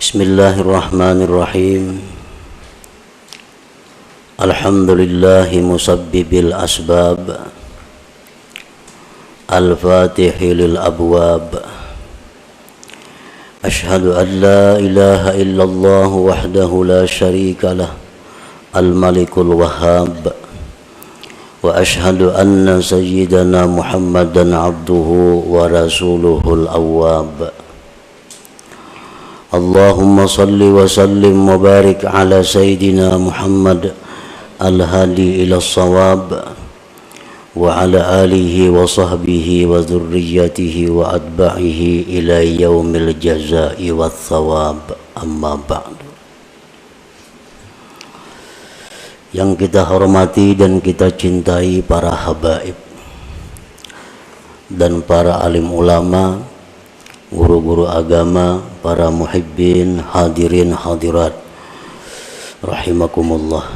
Bismillahirrahmanirrahim. Alhamdulillahi musabbibil asbab, al-fatihi lil abwab. Ashhadu an la ilaha illallah wahdahu la syarika lah, al-malikul wahhab. Wa ashhadu anna sayyidana Muhammadan abduhu wa rasuluhul awwab. Allahumma salli wa sallim wa barik ala sayyidina Muhammad al-hadi ila as-sawab wa ala alihi wa sahbihi wa dhurriyyatihi wa atba'ihi ila yaumil jazaa'i wa thawab. Amma ba'du. Yang kita hormati dan kita cintai para habaib dan para alim ulama, guru-guru agama, para muhibbin, hadirin hadirat rahimakumullah.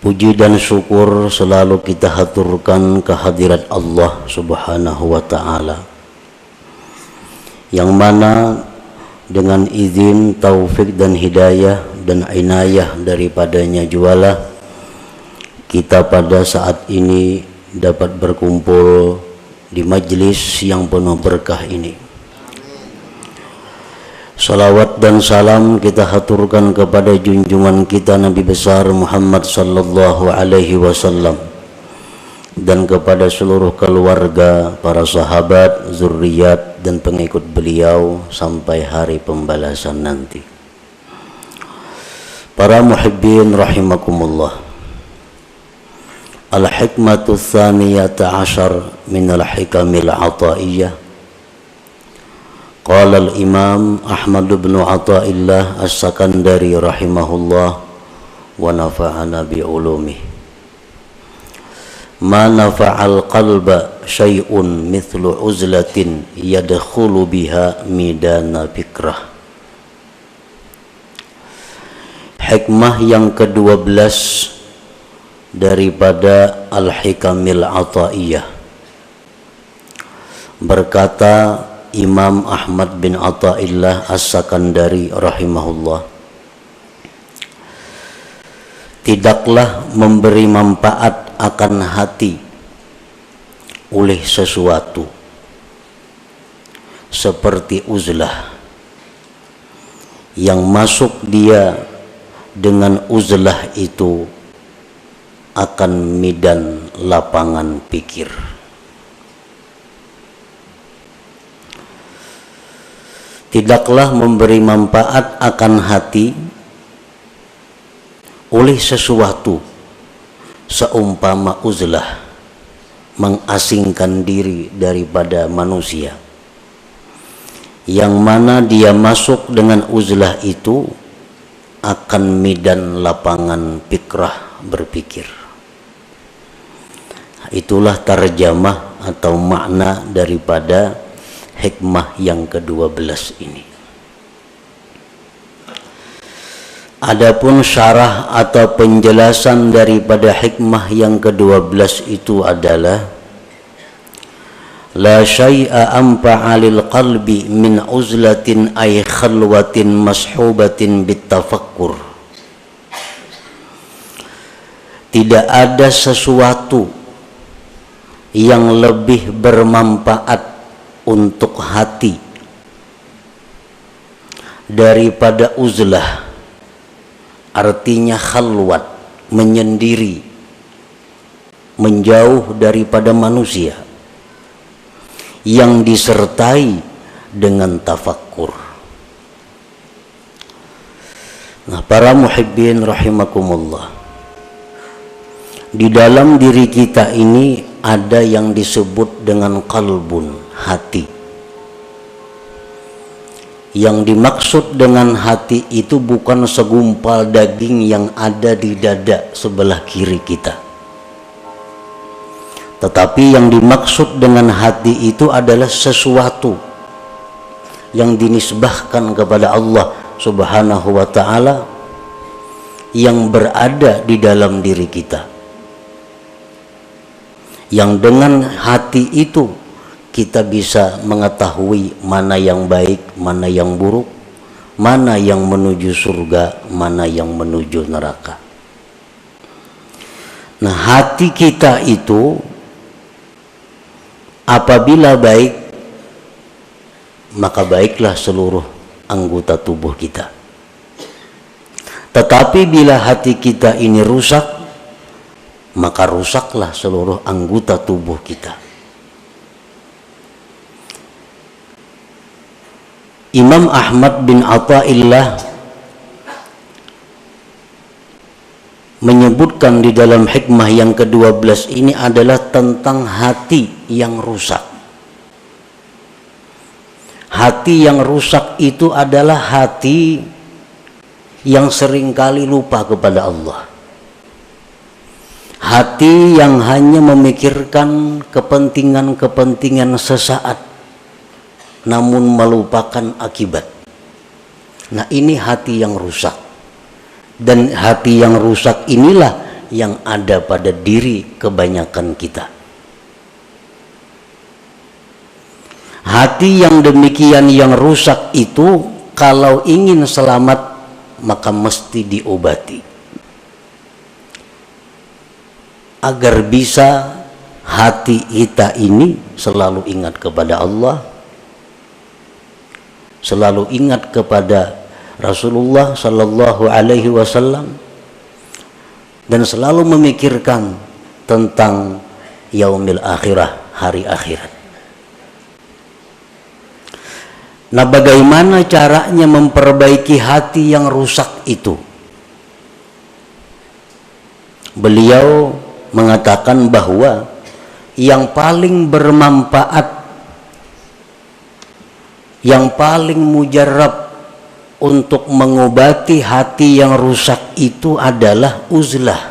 Puji dan syukur selalu kita haturkan kehadirat Allah Subhanahu wa ta'ala, yang mana dengan izin, taufik dan hidayah dan inayah daripadanya jualah kita pada saat ini dapat berkumpul di majlis yang penuh berkah ini. Salawat dan salam kita haturkan kepada junjungan kita Nabi besar Muhammad sallallahu alaihi wasallam dan kepada seluruh keluarga, para sahabat, zuriat dan pengikut beliau sampai hari pembalasan nanti. Para muhibbin rahimakumullah. Al-hikmatu tsaniyata ashar min al-hikamil ataiyah. Qala al-imam Ahmad bin Athaillah as-Sakandari rahimahullah wa nafa'ana bi ulumih. Ma nafa'al qalba syai'un mithlu uzlatin yadkhulu biha midana fikrah. Hikmah yang ke-12 daripada Al-Hikamil Athaiyah. Berkata Imam Ahmad bin Athaillah As-Sakandari rahimahullah, tidaklah memberi manfaat akan hati oleh sesuatu seperti uzlah yang masuk dia dengan uzlah itu akan midan lapangan pikir. Tidaklah memberi manfaat akan hati oleh sesuatu seumpama uzlah mengasingkan diri daripada manusia, yang mana dia masuk dengan uzlah itu akan midan lapangan fikrah, berpikir. Itulah tarjamah atau makna daripada hikmah yang ke-12 ini. Adapun syarah atau penjelasan daripada hikmah yang ke-12 itu adalah la syai'a anfa'a lil qalbi min uzlatin ay khalwatin mashubatin bitafakkur. Tidak ada sesuatu yang lebih bermanfaat untuk hati daripada uzlah, artinya khalwat, menyendiri, menjauh daripada manusia, yang disertai dengan tafakkur. Nah, para muhibbin rahimakumullah, di dalam diri kita ini ada yang disebut dengan qalbun, hati. Yang dimaksud dengan hati itu bukan segumpal daging yang ada di dada sebelah kiri kita, tetapi yang dimaksud dengan hati itu adalah sesuatu yang dinisbahkan kepada Allah Subhanahu wa ta'ala, yang berada di dalam diri kita, yang dengan hati itu kita bisa mengetahui mana yang baik, mana yang buruk, mana yang menuju surga, mana yang menuju neraka. Nah, hati kita itu apabila baik, maka baiklah seluruh anggota tubuh kita. Tetapi bila hati kita ini rusak, maka rusaklah seluruh anggota tubuh kita. Imam Ahmad bin Athaillah menyebutkan di dalam hikmah yang ke-12 ini adalah tentang hati yang rusak. Hati yang rusak itu adalah hati yang seringkali lupa kepada Allah. Hati yang hanya memikirkan kepentingan-kepentingan sesaat, namun melupakan akibat. Nah, ini hati yang rusak. Dan hati yang rusak inilah yang ada pada diri kebanyakan kita. Hati yang demikian yang rusak itu kalau ingin selamat maka mesti diobati. Agar bisa hati kita ini selalu ingat kepada Allah, selalu ingat kepada Rasulullah sallallahu alaihi wasallam, dan selalu memikirkan tentang yaumil akhirah, hari akhirat. Nah, bagaimana caranya memperbaiki hati yang rusak itu? Beliau mengatakan bahwa yang paling bermanfaat, yang paling mujarab untuk mengobati hati yang rusak itu adalah uzlah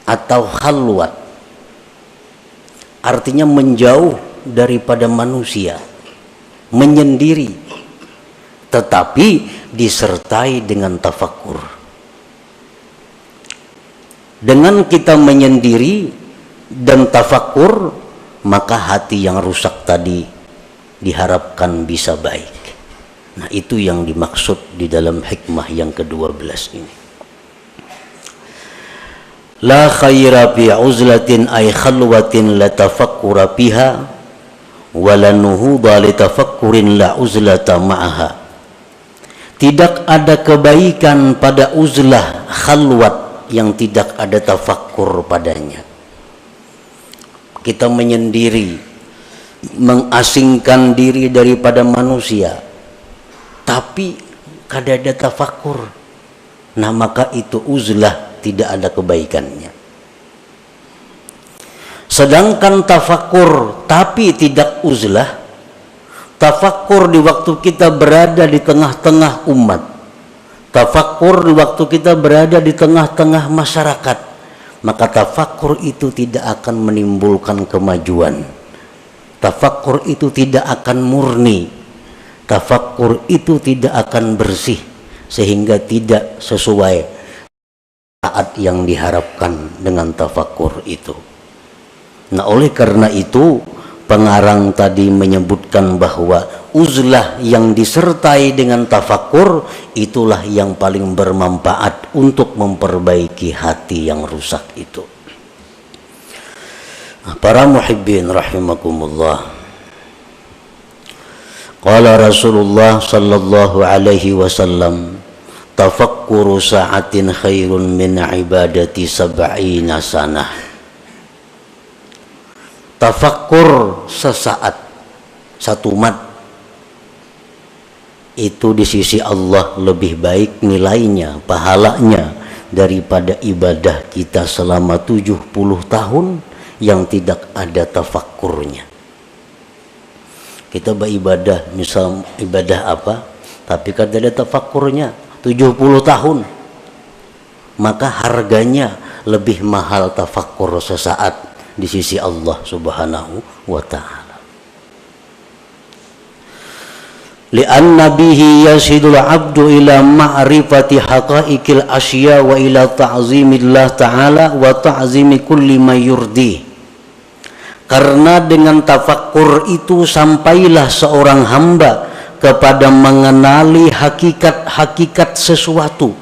atau khalwat. Artinya menjauh daripada manusia, menyendiri, tetapi disertai dengan tafakkur. Dengan kita menyendiri dan tafakkur, maka hati yang rusak tadi diharapkan bisa baik. Nah, itu yang dimaksud di dalam hikmah yang ke-12 ini. La khaira fi uzlatin ay khalwatin la tafakkura biha wa la nuhuda li tafakkurin la uzlata ma'aha. Tidak ada kebaikan pada uzlah, khalwat, yang tidak ada tafakkur padanya. Kita menyendiri, mengasingkan diri daripada manusia, tapi kada ada tafakkur. Nah, maka itu uzlah, tidak ada kebaikannya. Sedangkan tafakkur tapi tidak uzlah, tafakkur di waktu kita berada di tengah-tengah umat, tafakkur di waktu kita berada di tengah-tengah masyarakat, maka tafakkur itu tidak akan menimbulkan kemajuan. Tafakkur itu tidak akan murni. Tafakkur itu tidak akan bersih, sehingga tidak sesuai saat yang diharapkan dengan tafakkur itu. Nah, oleh karena itu pengarang tadi menyebutkan bahwa uzlah yang disertai dengan tafakkur itulah yang paling bermanfaat untuk memperbaiki hati yang rusak itu. Para muhibbin rahimakumullah, qala Rasulullah sallallahu alaihi wasallam, tafakkuru sa'atin khairun min ibadati sab'ina sanah. Tafakkur sesaat, satu mat, itu di sisi Allah lebih baik nilainya, pahalanya daripada ibadah kita selama 70 tahun yang tidak ada tafakkurnya. Kita beribadah, misal ibadah apa, tapi kada ada tafakkurnya 70 tahun, maka harganya lebih mahal tafakkur sesaat di sisi Allah subhanahu wa ta'ala. Lianna bihi yasidul abdu ila ma'rifati haqaiqil asya wa ila ta'zimillah ta'ala wa ta'zimi kulli ma yurdi. Karena dengan tafakkur itu sampailah seorang hamba kepada mengenali hakikat-hakikat sesuatu.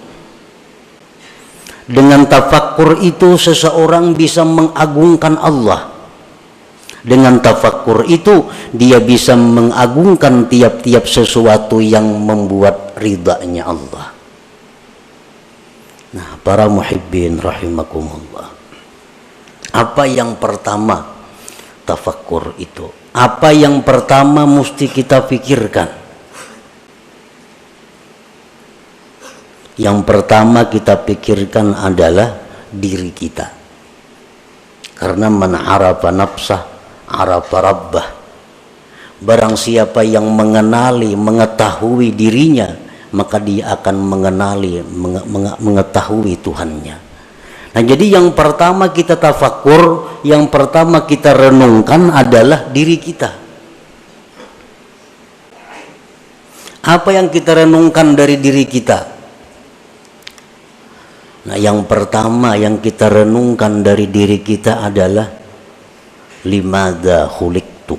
Dengan tafakkur itu seseorang bisa mengagungkan Allah. Dengan tafakkur itu dia bisa mengagungkan tiap-tiap sesuatu yang membuat ridhanya Allah. Nah, para muhibbin rahimakumullah. Apa yang pertama tafakkur itu? Apa yang pertama mesti kita pikirkan? Yang pertama kita pikirkan adalah diri kita. Karena man arafa nafsah arafa rabbah. Barang siapa yang mengenali, mengetahui dirinya, maka dia akan mengetahui Tuhannya. Nah, jadi yang pertama kita tafakkur, yang pertama kita renungkan adalah diri kita. Apa yang kita renungkan dari diri kita? Nah, yang pertama yang kita renungkan dari diri kita adalah limadza khuliqtu.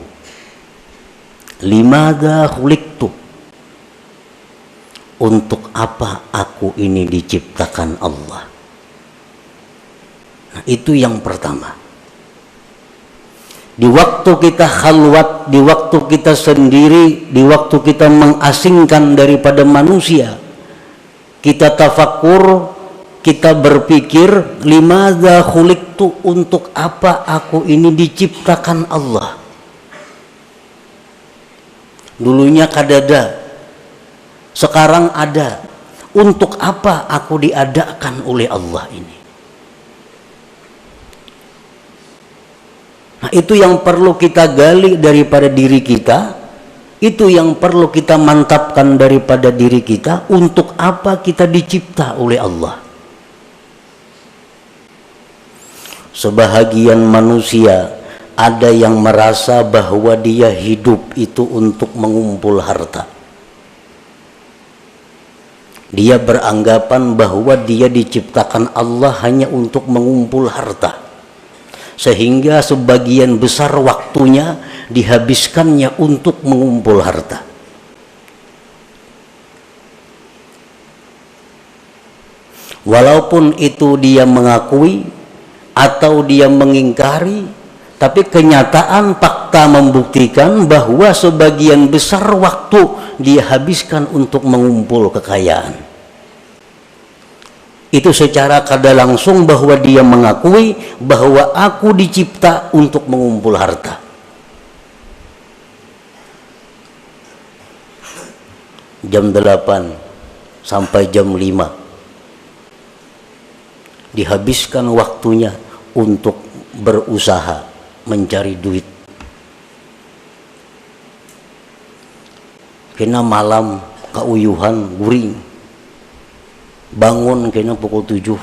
Limadza khuliqtu. Untuk apa aku ini diciptakan Allah? Nah, itu yang pertama. Di waktu kita khalwat, di waktu kita sendiri, di waktu kita mengasingkan daripada manusia, kita tafakkur, kita berpikir, limadza khuliqtu, untuk apa aku ini diciptakan Allah? Dulunya kadada, sekarang ada. Untuk apa aku diadakan oleh Allah ini? Nah, itu yang perlu kita gali daripada diri kita. Itu yang perlu kita mantapkan daripada diri kita. Untuk apa kita dicipta oleh Allah? Sebahagian manusia ada yang merasa bahwa dia hidup itu untuk mengumpul harta. Dia beranggapan bahwa dia diciptakan Allah hanya untuk mengumpul harta. Sehingga sebagian besar waktunya dihabiskannya untuk mengumpul harta. Walaupun itu dia mengakui atau dia mengingkari, tapi kenyataan fakta membuktikan bahwa sebagian besar waktu dia habiskan untuk mengumpul kekayaan. Itu secara kada langsung bahwa dia mengakui bahwa aku dicipta untuk mengumpul harta. Jam 8 sampai jam 5 dihabiskan waktunya untuk berusaha mencari duit. Kena malam kauyuhan guring, bangun kena pukul 7.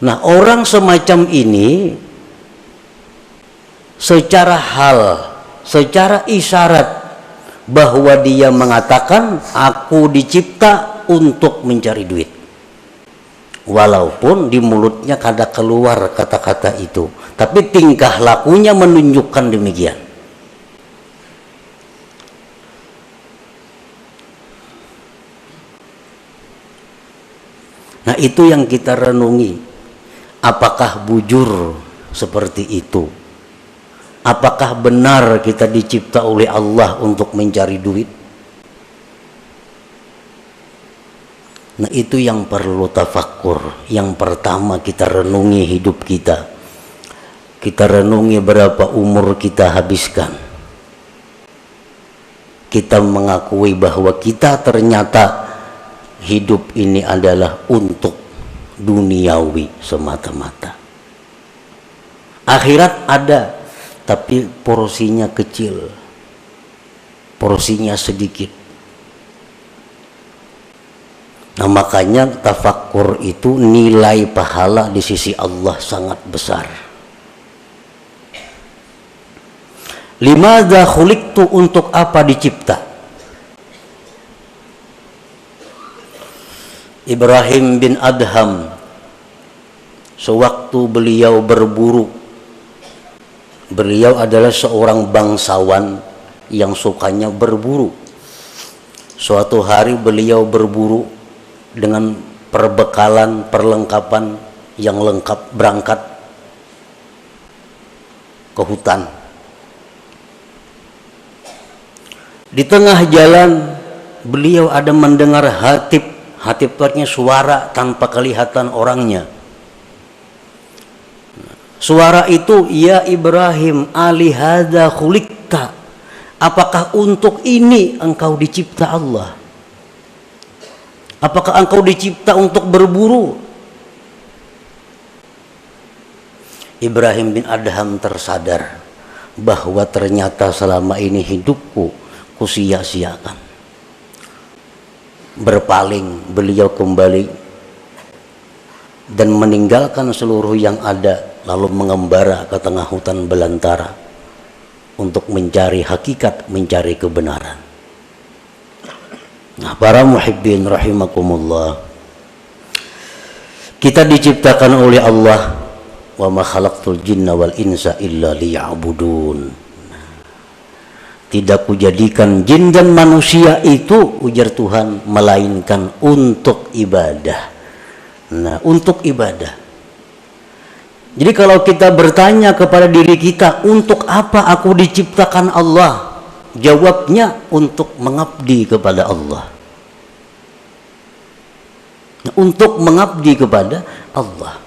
Nah, orang semacam ini secara isyarat bahwa dia mengatakan aku dicipta untuk mencari duit. Walaupun di mulutnya kada keluar kata-kata itu, tapi tingkah lakunya menunjukkan demikian. Nah, itu yang kita renungi. Apakah bujur seperti itu? Apakah benar kita dicipta oleh Allah untuk mencari duit? Nah, itu yang perlu tafakkur. Yang pertama kita renungi hidup kita. Kita renungi berapa umur kita habiskan. Kita mengakui bahwa kita ternyata hidup ini adalah untuk duniawi semata-mata. Akhirat ada, tapi porsinya kecil, porsinya sedikit. Nah, makanya tafakkur itu nilai pahala di sisi Allah sangat besar. Limadza khuliqtu, untuk apa dicipta? Ibrahim bin Adham, sewaktu beliau berburu. Beliau adalah seorang bangsawan yang sukanya berburu. Suatu hari beliau berburu dengan perbekalan, perlengkapan yang lengkap, berangkat ke hutan. Di tengah jalan beliau ada mendengar hatib. Hatib itu artinya suara tanpa kelihatan orangnya. Suara itu, ya Ibrahim, alihada khuliqta, apakah untuk ini engkau dicipta Allah? Apakah engkau dicipta untuk berburu? Ibrahim bin Adham tersadar bahwa ternyata selama ini hidupku kusia-siakan. Berpaling beliau kembali dan meninggalkan seluruh yang ada, lalu mengembara ke tengah hutan belantara untuk mencari hakikat, mencari kebenaran. Nah, para muhibbin rahimakumullah, kita diciptakan oleh Allah, wa ma khalaqtul jinna wal insa illa liya'budun. Tidak kujadikan jin dan manusia itu, ujar Tuhan, melainkan untuk ibadah. Nah, untuk ibadah. Jadi kalau kita bertanya kepada diri kita, untuk apa aku diciptakan Allah? Jawabnya, untuk mengabdi kepada Allah. Nah, untuk mengabdi kepada Allah.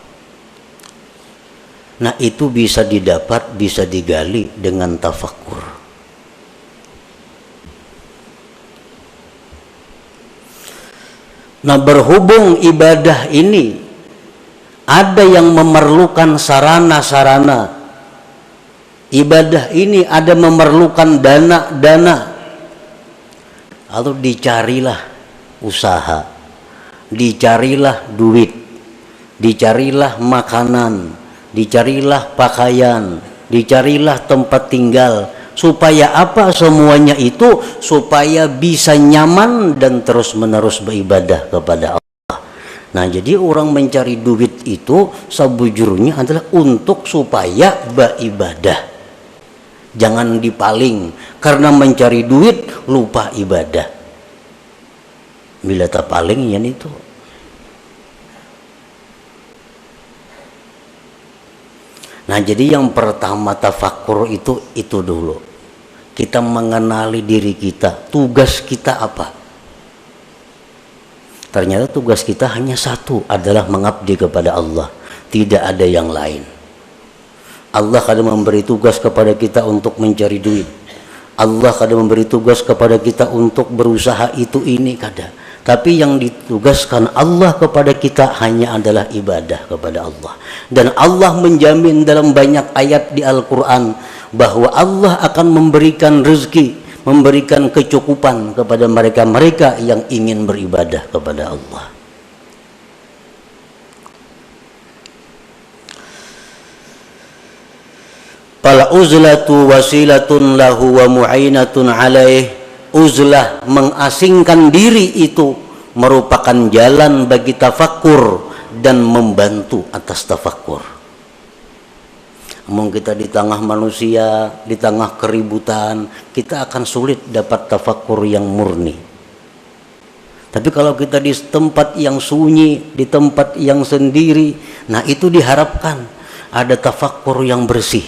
Nah, itu bisa didapat, bisa digali dengan tafakkur. Nah, berhubung ibadah ini ada yang memerlukan sarana-sarana, ibadah ini ada memerlukan dana-dana, lalu dicarilah usaha, dicarilah duit, dicarilah makanan, dicarilah pakaian, dicarilah tempat tinggal. Supaya apa semuanya itu? Supaya bisa nyaman dan terus-menerus beribadah kepada Allah. Nah, jadi orang mencari duit itu sebujurnya adalah untuk supaya beribadah. Jangan dipaling karena mencari duit lupa ibadah. Bila tak paling ya itu. Nah, jadi yang pertama tafakkur itu dulu. Kita mengenali diri kita, tugas kita apa? Ternyata tugas kita hanya satu, adalah mengabdi kepada Allah. Tidak ada yang lain. Allah kadang memberi tugas kepada kita untuk mencari duit. Allah kadang memberi tugas kepada kita untuk berusaha itu ini kadang. Tapi yang ditugaskan Allah kepada kita hanya adalah ibadah kepada Allah. Dan Allah menjamin dalam banyak ayat di Al-Quran bahwa Allah akan memberikan rezeki, memberikan kecukupan kepada mereka-mereka yang ingin beribadah kepada Allah. Fal uzlatu wasilatun lahu wa mu'inatun alaih. Uzlah, mengasingkan diri, itu merupakan jalan bagi tafakkur dan membantu atas tafakkur. Namun kita di tengah manusia, di tengah keributan, kita akan sulit dapat tafakkur yang murni. Tapi kalau kita di tempat yang sunyi, di tempat yang sendiri, nah itu diharapkan ada tafakkur yang bersih.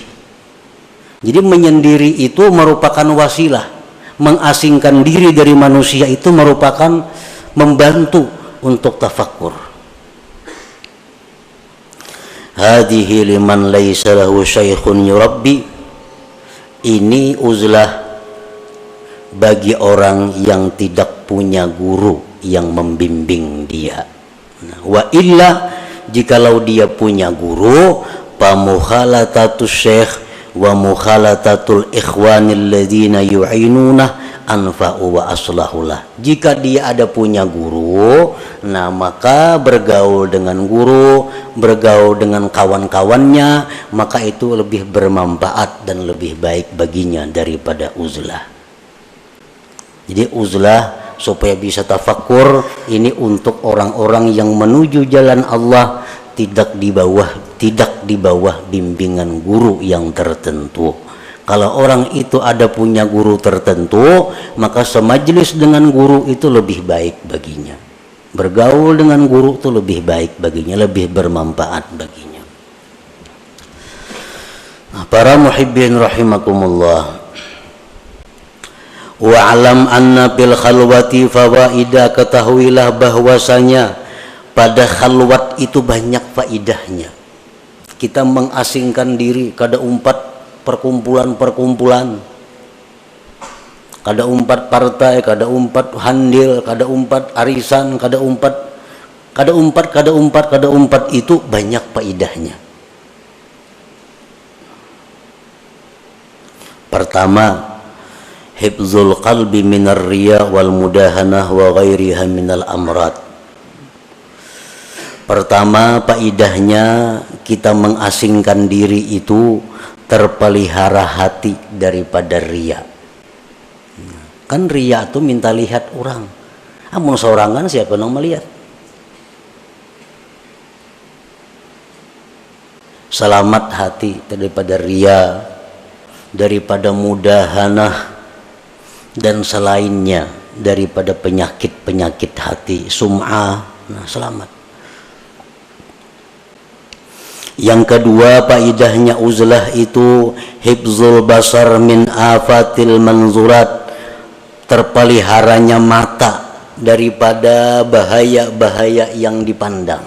Jadi menyendiri itu merupakan wasilah. Mengasingkan diri dari manusia itu merupakan membantu untuk tafakkur. Hadhihi liman laisa lahu syaikhun yurabbi. Ini uzlah bagi orang yang tidak punya guru yang membimbing dia. Wa illa, jikalau dia punya guru, pamukhalatatus syekh wa mukhalatatul ikhwanil ladzina yu'inunah anfa'u wa aslahulah. Jika dia ada punya guru, nah maka bergaul dengan guru, bergaul dengan kawan-kawannya, maka itu lebih bermanfaat dan lebih baik baginya daripada uzlah. Jadi uzlah supaya bisa tafakkur ini untuk orang-orang yang menuju jalan Allah, tidak di bawah tidak di bawah bimbingan guru yang tertentu. Kalau orang itu ada punya guru tertentu, maka semajlis dengan guru itu lebih baik baginya. Bergaul dengan guru itu lebih baik baginya, lebih bermanfaat baginya. Nah, para muhibbin rahimakumullah. Wa'alam anna bil khalwati fawaida, ketahuilah bahwasanya pada khalwat itu banyak faidahnya. Kita mengasingkan diri, kada umpat perkumpulan-perkumpulan, kada umpat partai, kada umpat handil, kada umpat arisan, kada umpat itu banyak faidahnya. Pertama, hifzul qalbi minar riya wal mudahanah wa ghairiha minal amrad. Pertama, faidahnya kita mengasingkan diri itu terpelihara hati daripada riya. Kan riya itu minta lihat orang. Amun seorangan siapa yang melihat? Selamat hati daripada riya, daripada mudahanah, dan selainnya daripada penyakit-penyakit hati, sum'ah. Nah, selamat. Yang kedua, faidahnya uzlah itu hifzul basar min afatil manzurat, terpeliharanya mata daripada bahaya-bahaya yang dipandang.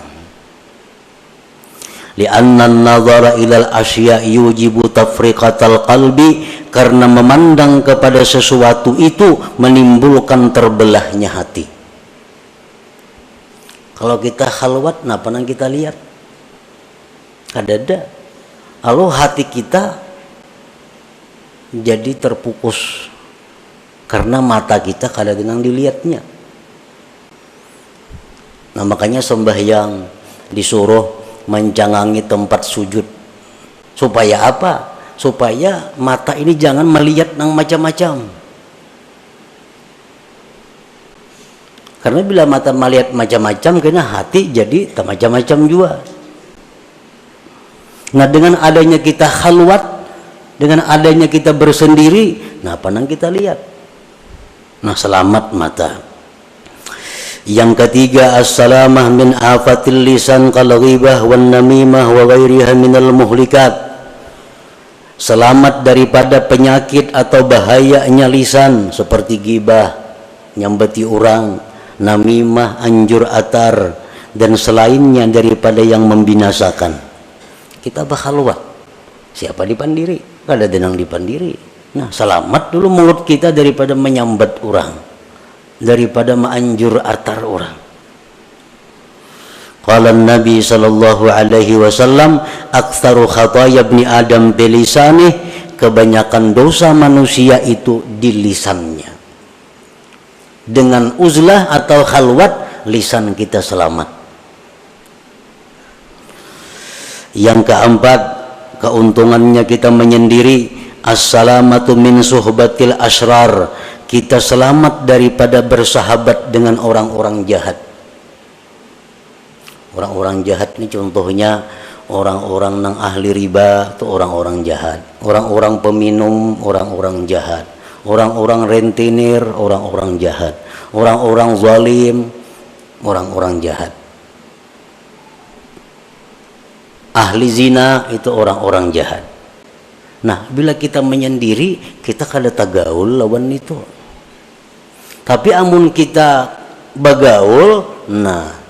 Li'anna an-nazara ilal asya yujibu tafriqatal qalbi, karena memandang kepada sesuatu itu menimbulkan terbelahnya hati. Kalau kita khalwat, napa nang kita lihat? Ada. Lalu hati kita jadi terpukus karena mata kita kadang-kadang dilihatnya. Nah, makanya sembahyang disuruh menjangangi tempat sujud. Supaya apa? Supaya mata ini jangan melihat yang macam-macam. Karena bila mata melihat macam-macam, kena hati jadi macam-macam juga. Nah, dengan adanya kita khalwat, dengan adanya kita bersendiri, nah apa yang kita lihat? Nah, selamat mata. Yang ketiga, as-salamah min afatil lisan kal ghibah wan namimah wa ghairiha minal muhlikat. Selamat daripada penyakit atau bahayanya lisan seperti ghibah, nyambeti orang, namimah, anjur atar, dan selainnya daripada yang membinasakan. Kita bakhalwat, siapa dipandiri? Kada denang dipandiri. Nah, selamat dulu mulut kita daripada menyambat orang, daripada menganjur atar orang. Qala Nabi sallallahu alaihi wasallam, aktsaru khataya ibni Adam bilisanih, kebanyakan dosa manusia itu di lisannya. Dengan uzlah atau khalwat, lisan kita selamat. Yang keempat, keuntungannya kita menyendiri, as-salamatu min suhbatil asrar, kita selamat daripada bersahabat dengan orang-orang jahat. Orang-orang jahat ini contohnya orang-orang yang ahli riba itu orang-orang jahat, orang-orang peminum orang-orang jahat, orang-orang rentenir orang-orang jahat, orang-orang zalim orang-orang jahat. Ahli zina itu orang-orang jahat. Nah, bila kita menyendiri, kita kada tagaul lawan itu. Tapi amun kita bagaul, nah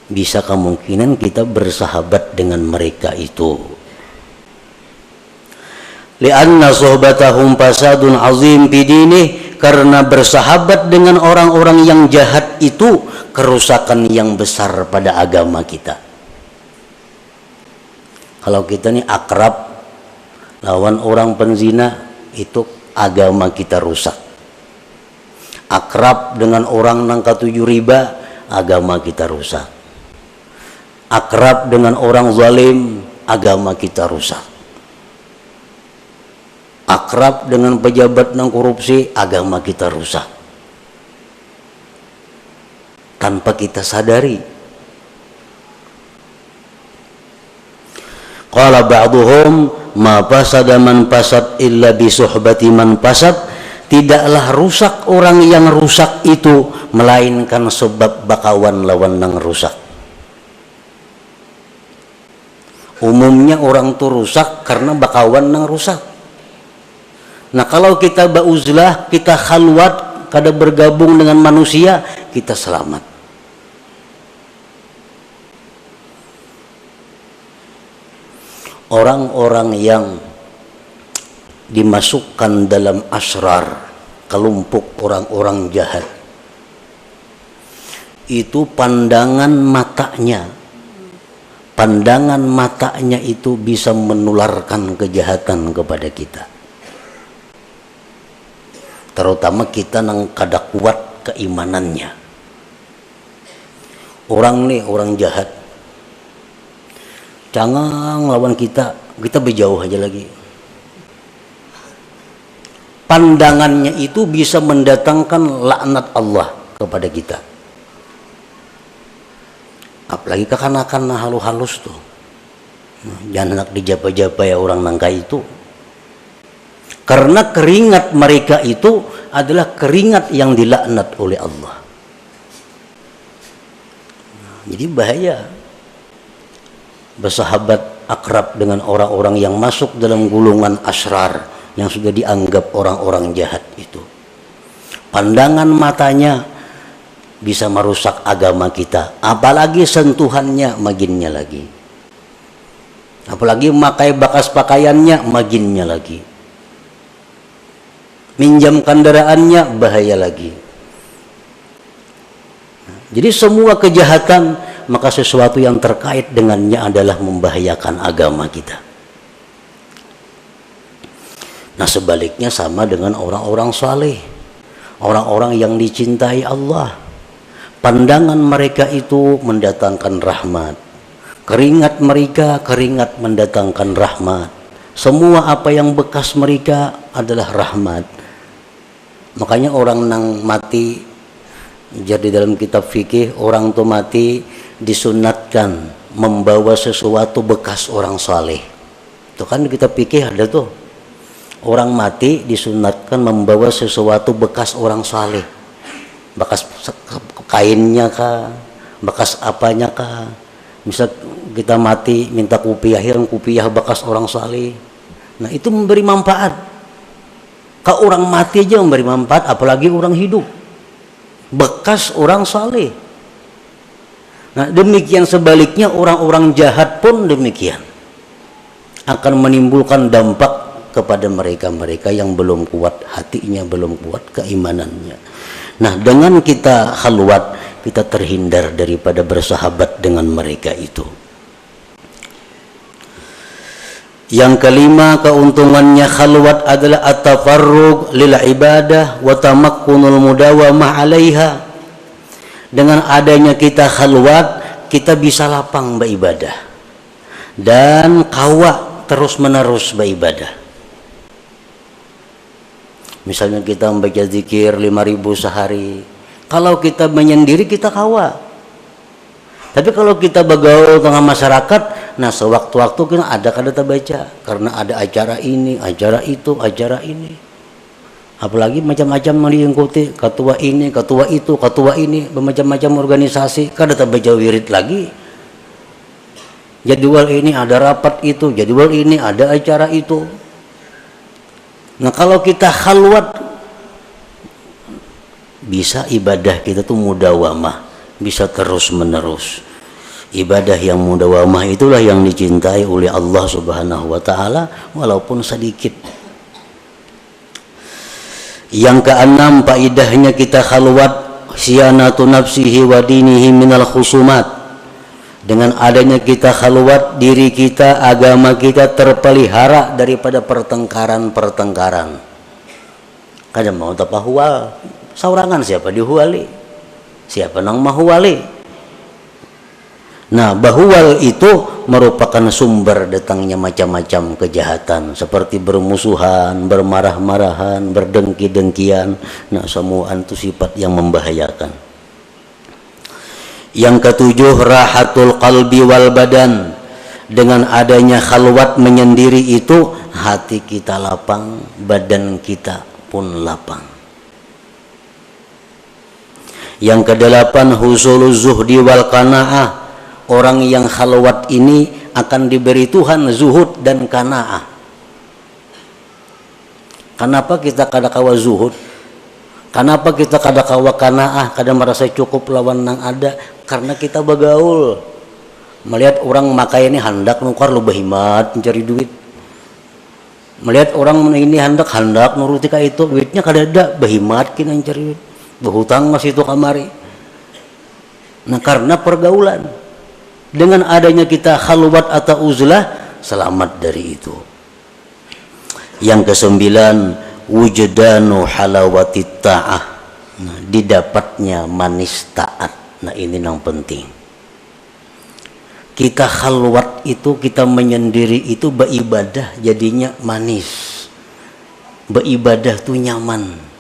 bisa kemungkinan kita bersahabat dengan mereka itu. Lianna sohbatahum fasadun azim bidinih, karena bersahabat dengan orang-orang yang jahat itu kerusakan yang besar pada agama kita. Kalau kita nih akrab lawan orang penzina, itu agama kita rusak. Akrab dengan orang nang katuju riba, agama kita rusak. Akrab dengan orang zalim, agama kita rusak. Akrab dengan pejabat nang korupsi, agama kita rusak. Tanpa kita sadari. Qala ba'duhum ma fasada man fasad illa bi suhbati man fasad. Tidaklah rusak orang yang rusak itu melainkan sebab bakawan lawan nang rusak. Umumnya orang tuh rusak karena bakawan nang rusak. Nah kalau kita bauzlah, kita khalwat, kada bergabung dengan manusia, kita selamat. Orang-orang yang dimasukkan dalam asrar, kelompok orang-orang jahat, itu pandangan matanya itu bisa menularkan kejahatan kepada kita, terutama kita nang kada kuat keimanannya. Orang nih, orang jahat, jangan lawan kita berjauh aja lagi. Pandangannya itu bisa mendatangkan laknat Allah kepada kita. Apalagi kekanakan halus-halus tuh. Jangan nak dijapa-japa ya orang nangka itu. Karena keringat mereka itu adalah keringat yang dilaknat oleh Allah. Jadi bahaya bersahabat akrab dengan orang-orang yang masuk dalam gulungan asrar, yang sudah dianggap orang-orang jahat itu. Pandangan matanya bisa merusak agama kita, apalagi sentuhannya maginnya lagi, apalagi memakai bekas pakaiannya maginnya lagi, minjam kendaraannya bahaya lagi. Jadi semua kejahatan, maka sesuatu yang terkait dengannya adalah membahayakan agama kita. Nah sebaliknya sama dengan orang-orang saleh, orang-orang yang dicintai Allah. Pandangan mereka itu mendatangkan rahmat. Keringat mereka, keringat mendatangkan rahmat. Semua apa yang bekas mereka adalah rahmat. Makanya orang nang mati, jadi dalam kitab fikih, orang tuh mati disunatkan membawa sesuatu bekas orang saleh. Itu kan kita fikih ada tuh. Orang mati disunatkan membawa sesuatu bekas orang saleh. Bekas kainnya kah, bekas apanya kah. Misal kita mati minta kupiah, kupiah bekas orang saleh. Nah itu memberi manfaat. Kalau orang mati aja memberi manfaat, apalagi orang hidup. Bekas orang saleh. Nah demikian sebaliknya orang-orang jahat pun demikian. Akan menimbulkan dampak kepada mereka-mereka yang belum kuat hatinya, belum kuat keimanannya. Nah dengan kita khalwat, kita terhindar daripada bersahabat dengan mereka itu. Yang kelima, keuntungannya khalwat adalah at-tafarrug lil ibadah wa tamakkunul mudawamah 'alaiha. Dengan adanya kita khalwat, kita bisa lapang beribadah dan kawa terus-menerus beribadah. Misalnya kita membaca zikir 5.000 sehari. Kalau kita menyendiri kita kawa. Tapi kalau kita bergaul tengah masyarakat, nah sewaktu-waktu kita ada kada baca karena ada acara ini, acara itu, acara ini. Apalagi macam-macam mengikuti ketua ini, ketua itu, ketua ini, bermacam-macam organisasi, kada baca wirid lagi. Jadwal ini ada rapat itu, jadwal ini ada acara itu. Nah kalau kita khalwat, bisa ibadah kita tuh mudawamah, bisa terus menerus. Ibadah yang mudawamah itulah yang dicintai oleh Allah Subhanahu wa Ta'ala, walaupun sedikit. Yang keenam, faidahnya kita khalwat, siyanatu nafsihi wa dinihi minal khusumat. Dengan adanya kita khalwat, diri kita, agama kita terpelihara daripada pertengkaran-pertengkaran. Kadang mau tapahual, saurangan siapa dihuali, siapa nang mahuali. Nah, bahual itu merupakan sumber datangnya macam-macam kejahatan, seperti bermusuhan, bermarah-marahan, berdengki-dengkian. Nah, semua itu sifat yang membahayakan. Yang ketujuh, rahatul qalbi wal badan. dengan adanya khalwat menyendiri itu hati kita lapang, badan kita pun lapang. Yang kedelapan, husuluz zuhdi wal qanaah. Orang yang khalwat ini akan diberi Tuhan zuhud dan qanaah. Kenapa kita kada kawa zuhud? Kenapa kita kada kawa qanaah, kada merasa cukup lawan nang ada? Karena kita begaul. Melihat orang makai ini hendak nukar lu behimat mencari duit. Melihat orang ini hendak nuruti ka itu, duitnya kada ada, behimat kina mencari duit. Berhutang masih itu kamari. Nah, karena pergaulan. Dengan adanya kita khalwat atau uzlah, selamat dari itu. Yang kesembilan, wujdanu halawatit ta'ah. Nah, didapatnya manis taat. Nah, ini yang penting. Kita khalwat itu, kita menyendiri itu beribadah jadinya manis. Beribadah tuh nyaman.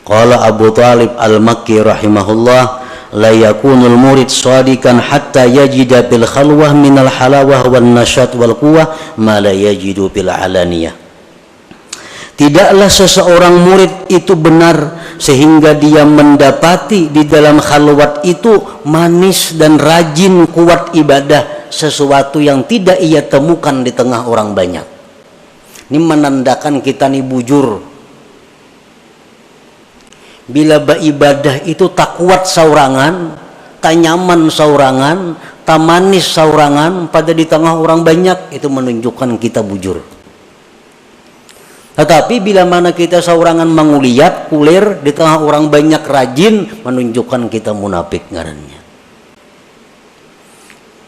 Qala Abu Talib Al-Makki rahimahullah, la yakunul murid shadikan hatta yajida bil khalwah minal halawah wan nasyat wal quwwah ma la yajidu bil alaniyah. Tidaklah seseorang murid itu benar sehingga dia mendapati di dalam khalwat itu manis dan rajin kuat ibadah, sesuatu yang tidak ia temukan di tengah orang banyak. Ini menandakan kita nih bujur. Bila beribadah itu tak kuat saurangan, tak nyaman saurangan, tak manis saurangan pada di tengah orang banyak, itu menunjukkan kita bujur. Tetapi bila mana kita saurangan manguliat, kulir di tengah orang banyak rajin, menunjukkan kita munafik ngarannya.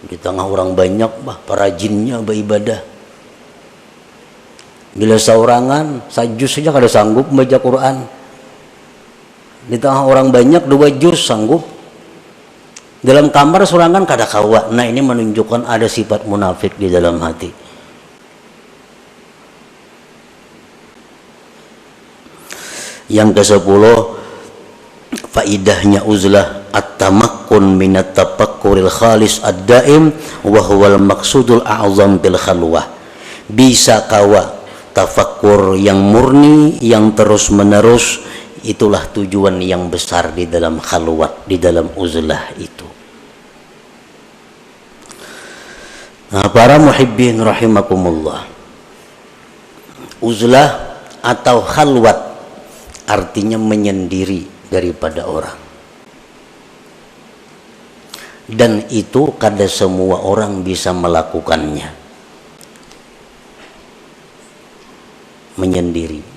Di tengah orang banyak perajinnya beribadah. Bila saurangan sajus saja kada sanggup membaca Quran. Di tengah orang banyak 2 juz sanggup. Dalam kamar saurangan kada kawa. Nah, ini menunjukkan ada sifat munafik di dalam hati. Yang ke-10, faidahnya uzlah at-tamakkun minat tafakkuril khalis ad-daim wa huwal maqsudul a'zam bil khalwah. Bisa kawa tafakkur yang murni, yang terus-menerus, itulah tujuan yang besar di dalam khalwat, di dalam uzlah itu. Nah, para muhibbin rahimakumullah, uzlah atau khalwat artinya menyendiri daripada orang. Dan itu kada semua orang bisa melakukannya. Menyendiri.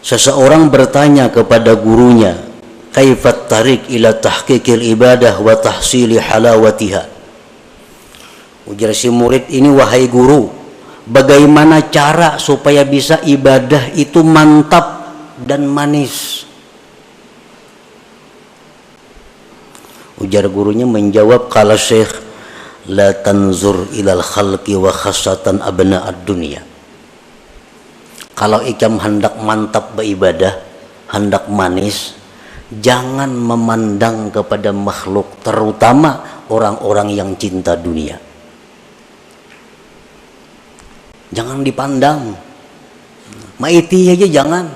Seseorang bertanya kepada gurunya, kaifat tarik ila tahqiqil ibadah wa tahsili halawatiha. Ujar si murid ini, wahai guru, bagaimana cara supaya bisa ibadah itu mantap dan manis? Ujar gurunya menjawab, qala syekh, la tanzur ilal khalqi wa khassatan abna'ad dunya. Kalau ikam hendak mantap beribadah, hendak manis, jangan memandang kepada makhluk, terutama orang-orang yang cinta dunia. Jangan dipandang, maiti aja jangan.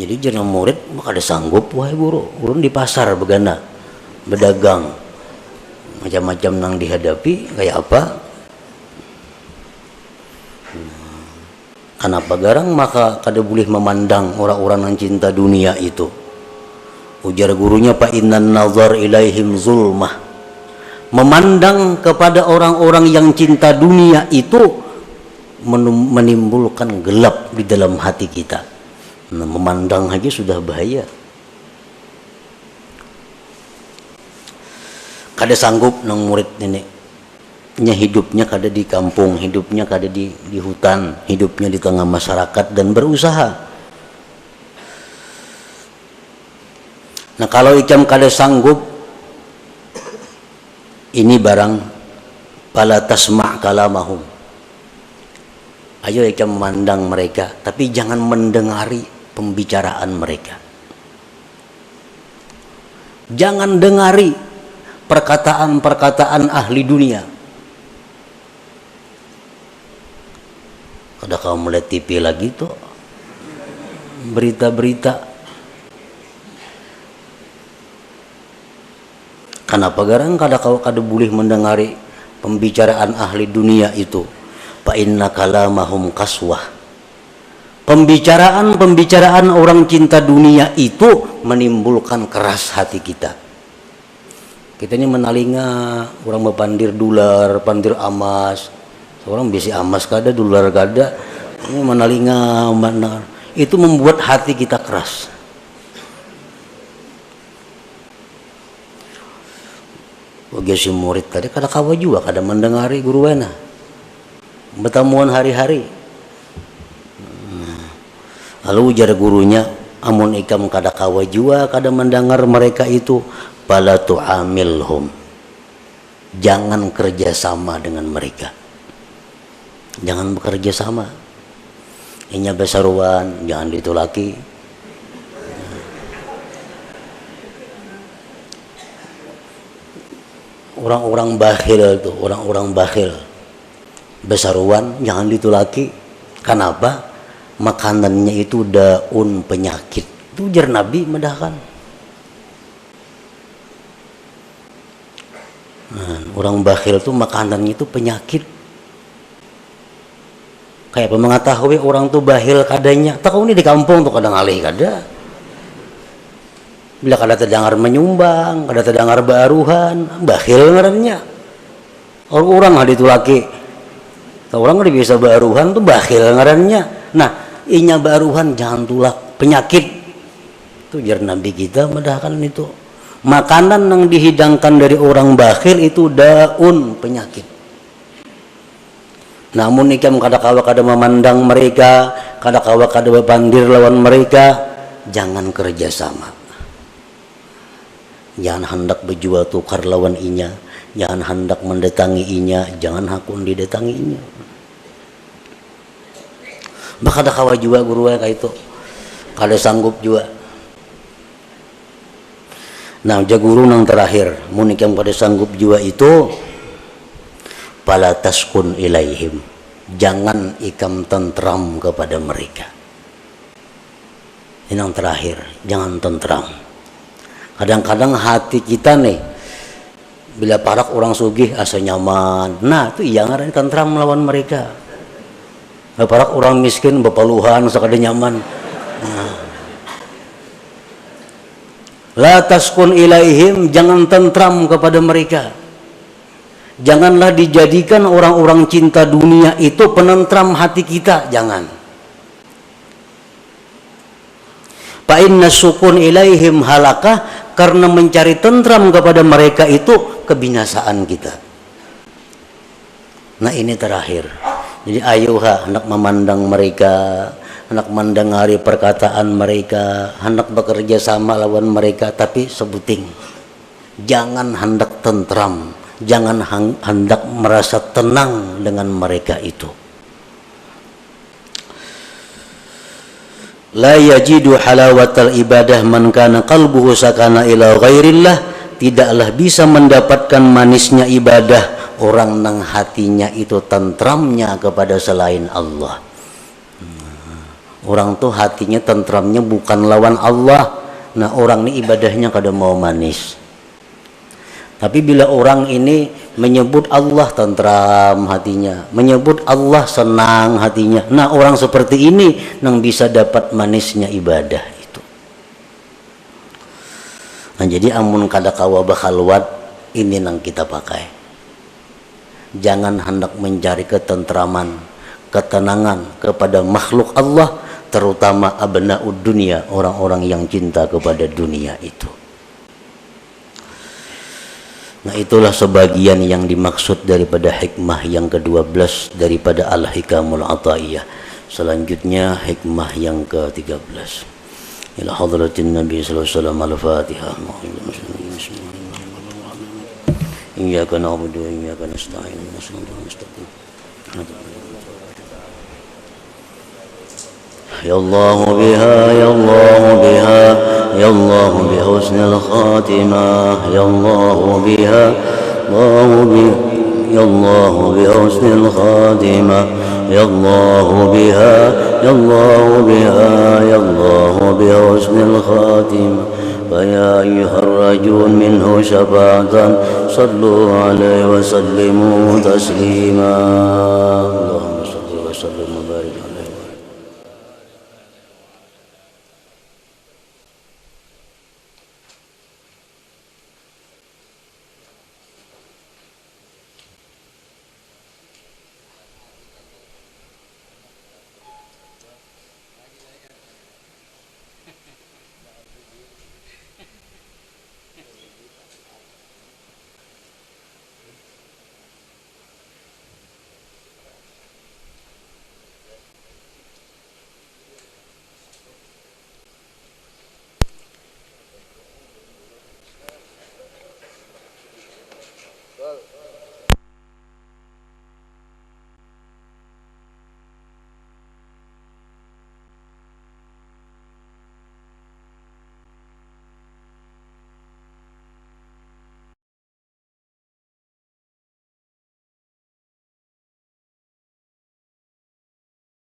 Jadi jangan murid kada sanggup, wahai guru, urun di pasar begana, berdagang, macam-macam nang dihadapi kayak apa? Kenapa garang maka kada boleh memandang orang-orang yang cinta dunia itu? Ujar gurunya, fa innan nazar ilaihim zulmah. Memandang kepada orang-orang yang cinta dunia itu menimbulkan gelap di dalam hati kita. Nah, memandang aja sudah bahaya. Kada sanggup nang murid ini. Hidupnya kada di kampung, hidupnya kada di hutan, hidupnya di tengah masyarakat dan berusaha. Nah, kalau ikam kada sanggup, ini barang pala tasma' kalamahum. Ayo kita memandang mereka, tapi jangan mendengari pembicaraan mereka. Jangan dengari perkataan-perkataan ahli dunia. Kada kau melihat TV lagi tuh, berita-berita. Kenapa garang kada kau kada boleh mendengari pembicaraan ahli dunia itu? Fa inna kalamahum kaswah. Pembicaraan orang cinta dunia itu menimbulkan keras hati kita. Kita ini menalinga orang bepandir dolar, pandir emas. Orang bisi emas kada, dolar kada. Ini menalinga mana. Itu membuat hati kita keras. Bagi si murid tadi kada kawa juga kada mendengari guru wana. Bertemuan hari-hari. Lalu ujar gurunya, amun ikam kada kawa jua kada mendengar mereka itu, bala tu'amilhum. Jangan kerjasama dengan mereka. Jangan bekerja sama. Inya besaruan, jangan ditulaki. Orang-orang bakhil tuh, orang-orang bakhil. Besaruan jangan ditulaki. Kenapa? Makanannya itu daun penyakit. Itu ujar Nabi medahkan. Orang bakhil itu makanannya itu penyakit. Kayak mengetahui orang tuh bakhil kadanya. Tahu ini di kampung tuh kadang alih kada. Bila kada terdengar menyumbang, kada terdengar baruhan, bakhil ngarannya. Orang hadi tulaki. Orang udah biasa baruhan tuh bakhil ngarannya. Nah, inya baruhan jangan tulak penyakit. Itu jar Nabi kita medahkan itu. Makanan yang dihidangkan dari orang bakhil itu daun penyakit. Namun ikam kada kawa kada memandang mereka, kada kawa kada bepandir lawan mereka, jangan kerjasama. Jangan hendak berjual tukar lawan inya, jangan hendak mendatangi inya, jangan hakun didatangi inya. Maka ada kawa juga guru kayak itu, kada sanggup juga. Nah, jaguru nang terakhir, munik yang pada sanggup juga itu, pala taskun ilaihim, jangan ikam tentram kepada mereka. Ini yang terakhir, jangan tentram. Kadang-kadang hati kita nih, bila parak orang sugih asa nyaman, nah itu iya ngaran tentram melawan mereka. Bila parak orang miskin bepaluhan sakada nyaman. Nah. La taskun ilaihim, jangan tentram kepada mereka. Janganlah dijadikan orang-orang cinta dunia itu penentram hati kita, jangan. Fa inna sukun ilaihim halakah, karena mencari tentram kepada mereka itu kebinasaan kita. Nah, ini terakhir. Jadi ayuha hendak memandang mereka, hendak mendengari perkataan mereka, hendak bekerja sama lawan mereka, tapi sebuting. Jangan hendak tentram, jangan hendak merasa tenang dengan mereka itu. La yajidu halawatal ibadah man kana qalbuhu sakana ila ghairillah, tidaklah bisa mendapatkan manisnya ibadah orang nang hatinya itu tentramnya kepada selain Allah. Orang tuh hatinya tentramnya bukan lawan Allah. Nah, orang ini ibadahnya kada mau manis. Tapi bila orang ini menyebut Allah tentram hatinya, menyebut Allah senang hatinya, nah orang seperti ini nang bisa dapat manisnya ibadah itu. Nah, jadi amun kada kawa bakhalwat, ini nang kita pakai. Jangan hendak mencari ketentraman, ketenangan kepada makhluk Allah, terutama abnaud dunia, orang-orang yang cinta kepada dunia itu. Nah, itulah sebagian yang dimaksud daripada hikmah yang ke-12 daripada Al-Hikamul Ata'iyah. Selanjutnya hikmah yang ke-13. Ila hadratin Nabi sallallahu alaihi wasallam al-Fatihah. Iyyaka na'budu wa iyyaka nasta'in. يا الله بها يا الله بها يا الله بحسن الخاتمة يا الله بها يا الله بحسن الخاتمة يا الله بها يا الله بها يا الله بحسن الخاتمة فيا أيها الرجل منه شفاعة صلوا عليه وسلموا تسليما اللهم صل وسلم